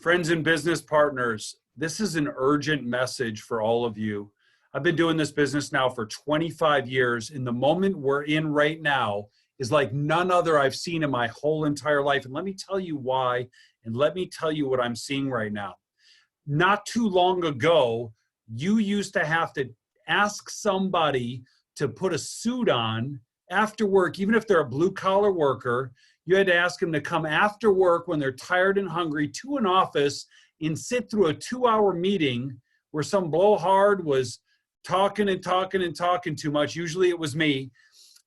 Friends and business partners, this is an urgent message for all of you. I've been doing this business now for 25 years, and the moment we're in right now is like none other I've seen in my whole entire life. And let me tell you why, and let me tell you what I'm seeing right now. Not too long ago, you used to have to ask somebody to put a suit on after work, even if they're a blue-collar worker. You had to ask them to come after work when they're tired and hungry to an office and sit through a 2-hour meeting where some blowhard was talking and talking and talking too much. Usually it was me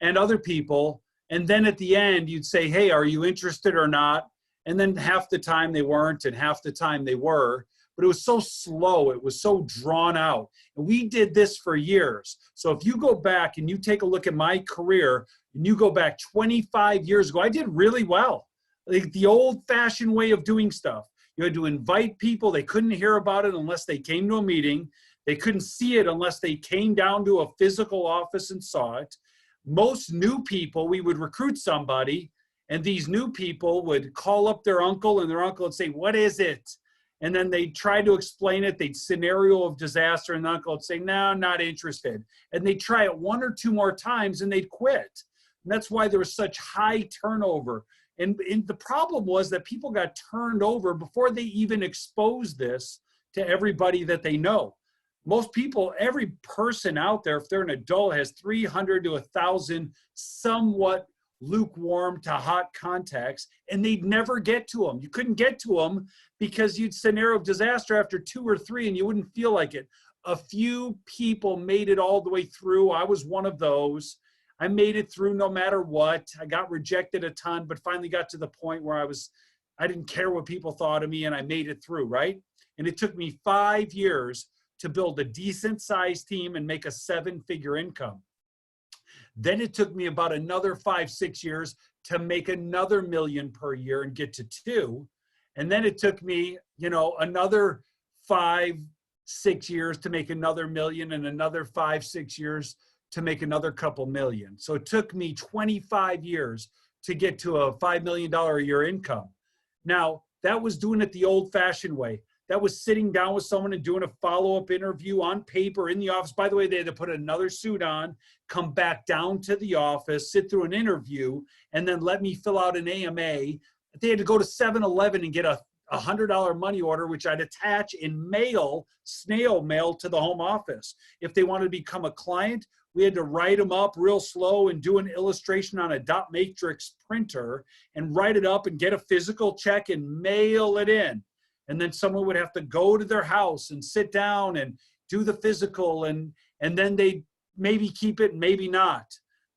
and other people. And then at the end, you'd say, hey, are you interested or not? And then half the time they weren't and half the time they were. But it was so slow. It was so drawn out. And we did this for years. So if you go back and you take a look at my career and you go back 25 years ago, I did really well. Like the old-fashioned way of doing stuff. You had to invite people. They couldn't hear about it unless they came to a meeting. They couldn't see it unless they came down to a physical office and saw it. Most new people, we would recruit somebody, and these new people would call up their uncle, and their uncle would say, what is it? And then they'd try to explain it. They'd scenario of disaster, and the uncle would say, no, not interested. And they'd try it 1 or 2 more times, and they'd quit. And that's why there was such high turnover. And the problem was that people got turned over before they even exposed this to everybody that they know. Most people, every person out there, if they're an adult, has 300 to 1,000 somewhat lukewarm to hot contacts, and they'd never get to them. You couldn't get to them because you'd scenario of disaster after 2 or 3 and you wouldn't feel like it. A few people made it all the way through. I was one of those. I made it through no matter what. I got rejected a ton, but finally got to the point where I didn't care what people thought of me, and I made it through, right? And it took me 5 years to build a decent sized team and make a 7-figure income. Then it took me about another 5-6 years to make another $1 million per year and get to 2. And then it took me, another 5-6 years to make another $1 million, and another 5-6 years to make another couple million. So it took me 25 years to get to a $5 million a year income. Now, that was doing it the old-fashioned way. That was sitting down with someone and doing a follow-up interview on paper in the office. By the way, they had to put another suit on, come back down to the office, sit through an interview, and then let me fill out an AMA. They had to go to 7-Eleven and get a $100 money order, which I'd attach in mail, snail mail, to the home office. If they wanted to become a client, we had to write them up real slow and do an illustration on a dot matrix printer and write it up and get a physical check and mail it in. And then someone would have to go to their house and sit down and do the physical, and then they maybe keep it, maybe not.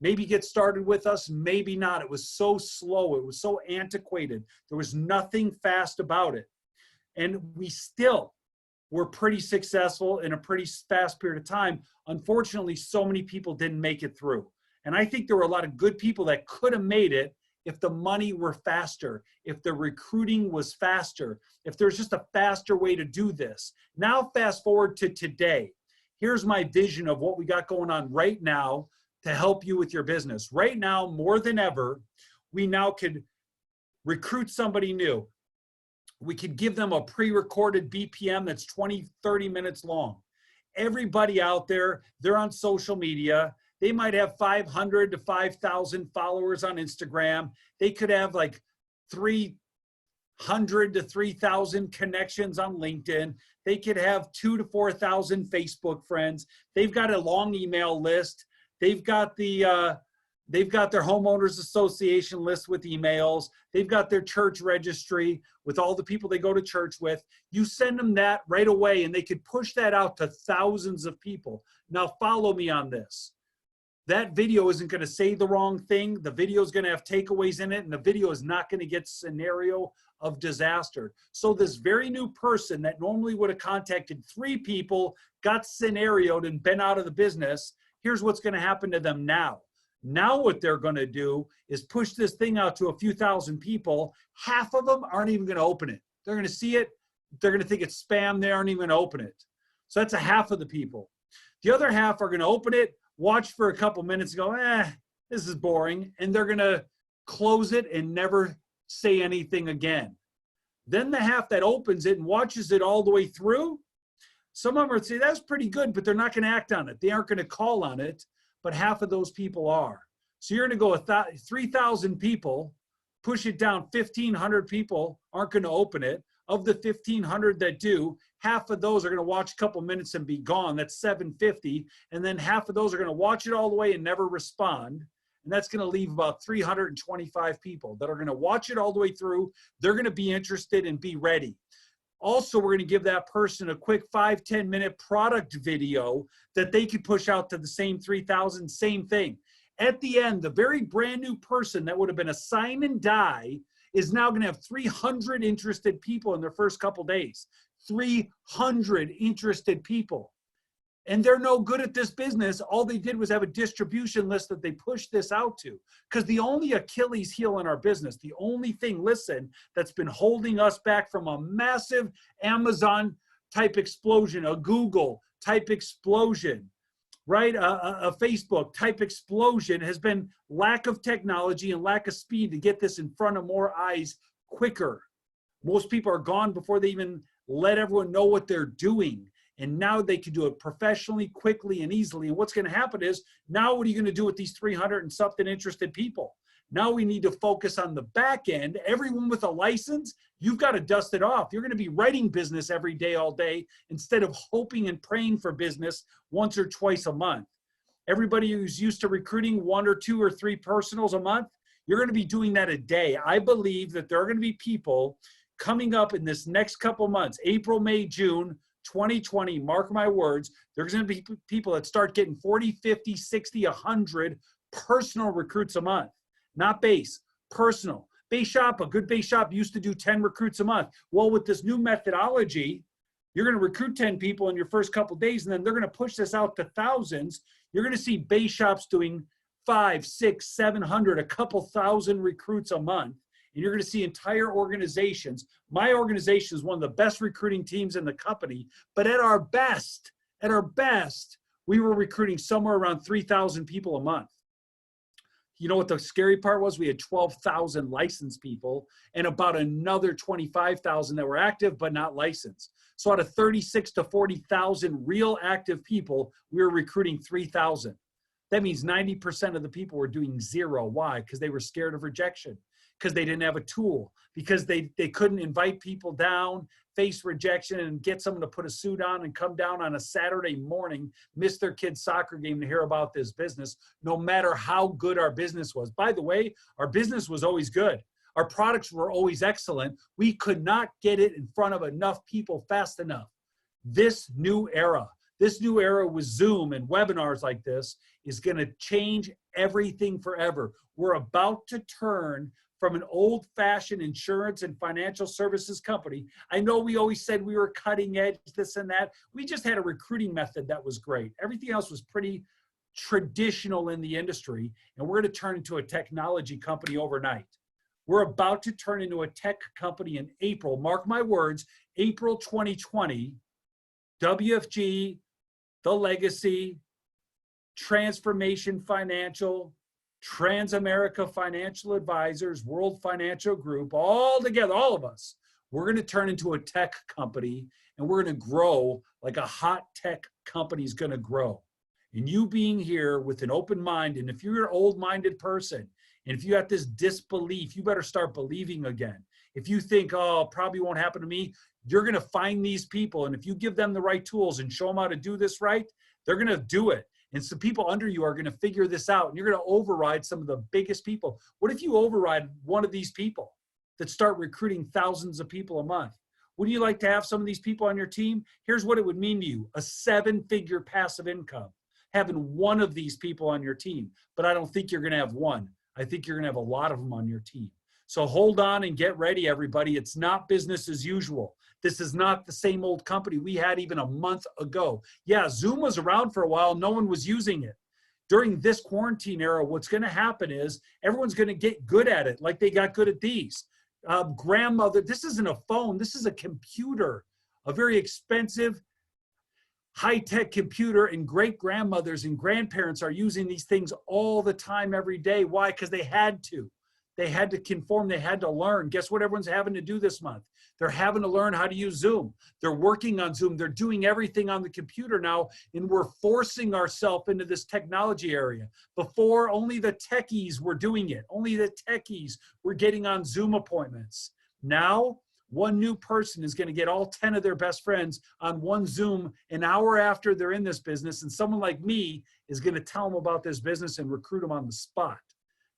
Maybe get started with us, maybe not. It was so slow. It was so antiquated. There was nothing fast about it. And we still were pretty successful in a pretty fast period of time. Unfortunately, so many people didn't make it through. And I think there were a lot of good people that could have made it if the money were faster, if the recruiting was faster, if there's just a faster way to do this. Now, fast forward to today. Here's my vision of what we got going on right now to help you with your business. Right now, more than ever, we now could recruit somebody new. We could give them a pre-recorded BPM that's 20, 30 minutes long. Everybody out there, they're on social media. They might have 500 to 5,000 followers on Instagram. They could have like 300 to 3,000 connections on LinkedIn. They could have 2,000 to 4,000 Facebook friends. They've got a long email list. They've got their homeowners association list with emails. They've got their church registry with all the people they go to church with. You send them that right away, and they could push that out to thousands of people. Now follow me on this. That video isn't going to say the wrong thing. The video is going to have takeaways in it, and the video is not going to get scenario of disaster. So this very new person that normally would have contacted 3 people, got scenarioed and been out of the business, here's what's going to happen to them now. Now what they're going to do is push this thing out to a few thousand people. Half of them aren't even going to open it. They're going to see it. They're going to think it's spam. They aren't even going to open it. So that's a half of the people. The other half are going to open it, watch for a couple minutes, go, this is boring, and they're going to close it and never say anything again. Then the half that opens it and watches it all the way through, some of them would say that's pretty good, but they're not going to act on it. They aren't going to call on it, but half of those people are. So you're going to go 3,000 people, push it down, 1,500 people aren't going to open it. Of the 1,500 that do, half of those are going to watch a couple minutes and be gone. That's 750. And then half of those are going to watch it all the way and never respond. And that's going to leave about 325 people that are going to watch it all the way through. They're going to be interested and be ready. Also, we're going to give that person a quick 5-10 minute product video that they could push out to the same 3,000, same thing. At the end, the very brand new person that would have been a sign and die is now going to have 300 interested people in their first couple days. 300 interested people. And they're no good at this business. All they did was have a distribution list that they pushed this out to. Because the only Achilles heel in our business, the only thing, listen, that's been holding us back from a massive Amazon type explosion, a Google type explosion, right? A Facebook type explosion has been lack of technology and lack of speed to get this in front of more eyes quicker. Most people are gone before they even let everyone know what they're doing. And now they can do it professionally, quickly, and easily. And what's going to happen is, now what are you going to do with these 300 and something interested people? Now we need to focus on the back end. Everyone with a license, you've got to dust it off. You're going to be writing business every day, all day, instead of hoping and praying for business once or twice a month. Everybody who's used to recruiting 1 or 2 or 3 personals a month, you're going to be doing that a day. I believe that there are going to be people coming up in this next couple months, April, May, June, 2020, mark my words, there's going to be people that start getting 40, 50, 60, 100 personal recruits a month. Not base, personal. Base shop, a good base shop used to do 10 recruits a month. Well, with this new methodology, you're going to recruit 10 people in your first couple of days, and then they're going to push this out to thousands. You're going to see base shops doing 5, 6, 700, a couple thousand recruits a month. And you're going to see entire organizations. My organization is one of the best recruiting teams in the company, but at our best, we were recruiting somewhere around 3,000 people a month. You know what the scary part was? We had 12,000 licensed people and about another 25,000 that were active but not licensed. So out of 36 to 40,000 real active people, we were recruiting 3,000. That means 90% of the people were doing zero. Why? Because they were scared of rejection. Because they didn't have a tool, because they couldn't invite people down, face rejection, and get someone to put a suit on and come down on a Saturday morning, miss their kid's soccer game to hear about this business, no matter how good our business was. By the way, our business was always good. Our products were always excellent. We could not get it in front of enough people fast enough. This new era with Zoom and webinars like this is going to change everything forever. We're about to turn from an old-fashioned insurance and financial services company. I know we always said we were cutting edge, this and that. We just had a recruiting method that was great. Everything else was pretty traditional in the industry, and we're going to turn into a technology company overnight. We're about to turn into a tech company in April. Mark my words, April 2020, WFG, The Legacy, Transformation Financial, Transamerica Financial Advisors, World Financial Group, all together, all of us, we're going to turn into a tech company, and we're going to grow like a hot tech company is going to grow. And you being here with an open mind, and if you're an old-minded person, and if you have this disbelief, you better start believing again. If you think, oh, it probably won't happen to me, you're going to find these people, and if you give them the right tools and show them how to do this right, they're going to do it. And some people under you are going to figure this out, and you're going to override some of the biggest people. What if you override one of these people that start recruiting thousands of people a month? Wouldn't you like to have some of these people on your team? Here's what it would mean to you: a 7-figure passive income, having one of these people on your team. But I don't think you're going to have one. I think you're going to have a lot of them on your team. So hold on and get ready, everybody. It's not business as usual. This is not the same old company we had even a month ago. Yeah, Zoom was around for a while. No one was using it. During this quarantine era, what's going to happen is everyone's going to get good at it, like they got good at these. Grandmother, this isn't a phone. This is a computer, a very expensive, high-tech computer, and great-grandmothers and grandparents are using these things all the time, every day. Why? Because they had to. They had to conform. They had to learn. Guess what everyone's having to do this month? They're having to learn how to use Zoom. They're working on Zoom. They're doing everything on the computer now, and we're forcing ourselves into this technology area. Before, only the techies were doing it. Only the techies were getting on Zoom appointments. Now, one new person is going to get all 10 of their best friends on one Zoom an hour after they're in this business, and someone like me is going to tell them about this business and recruit them on the spot.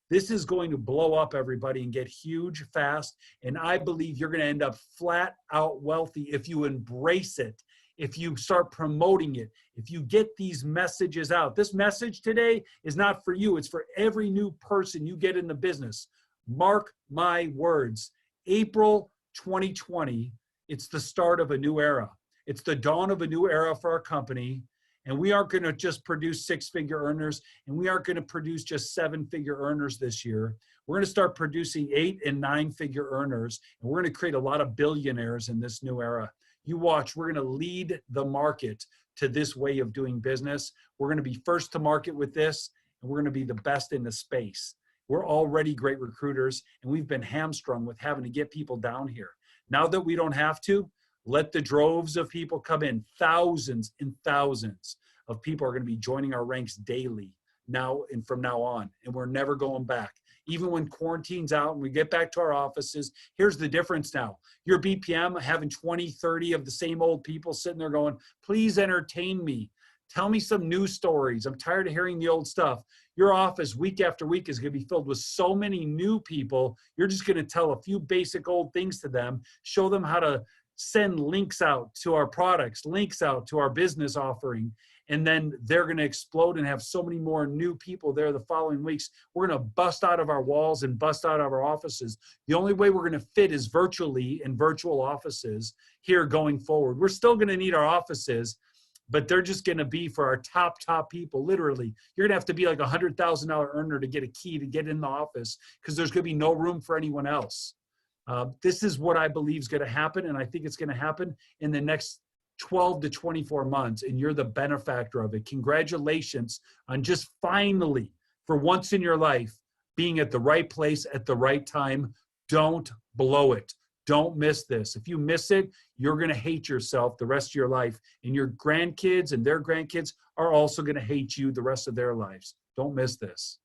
This is going to blow up, everybody, and get huge fast. And I believe you're going to end up flat out wealthy if you embrace it, if you start promoting it, if you get these messages out. This message today is not for you. It's for every new person you get in the business. Mark my words. April 2020, it's the start of a new era. It's the dawn of a new era for our company. And we aren't going to just produce six-figure earners, and we aren't going to produce just seven-figure earners this year. We're going to start producing 8- and 9-figure earners, and we're going to create a lot of billionaires in this new era. You watch, we're going to lead the market to this way of doing business. We're going to be first to market with this, and we're going to be the best in the space. We're already great recruiters, and we've been hamstrung with having to get people down here. Now that we don't have to, let the droves of people come in. Thousands and thousands of people are going to be joining our ranks daily now and from now on, and we're never going back. Even when quarantine's out and we get back to our offices, here's the difference now. Your BPM, having 20, 30 of the same old people sitting there going, please entertain me. Tell me some news stories. I'm tired of hearing the old stuff. Your office week after week is going to be filled with so many new people. You're just going to tell a few basic old things to them, show them how to send links out to our products, links out to our business offering, and then they're going to explode and have so many more new people there the following weeks. We're going to bust out of our walls and bust out of our offices. The only way we're going to fit is virtually in virtual offices here going forward. We're still going to need our offices, but they're just going to be for our top people. Literally, you're going to have to be like a $100,000 earner to get a key to get in the office because there's going to be no room for anyone else. This is what I believe is going to happen, and I think it's going to happen in the next 12 to 24 months, and you're the benefactor of it. Congratulations on just finally, for once in your life, being at the right place at the right time. Don't blow it. Don't miss this. If you miss it, you're going to hate yourself the rest of your life, and your grandkids and their grandkids are also going to hate you the rest of their lives. Don't miss this.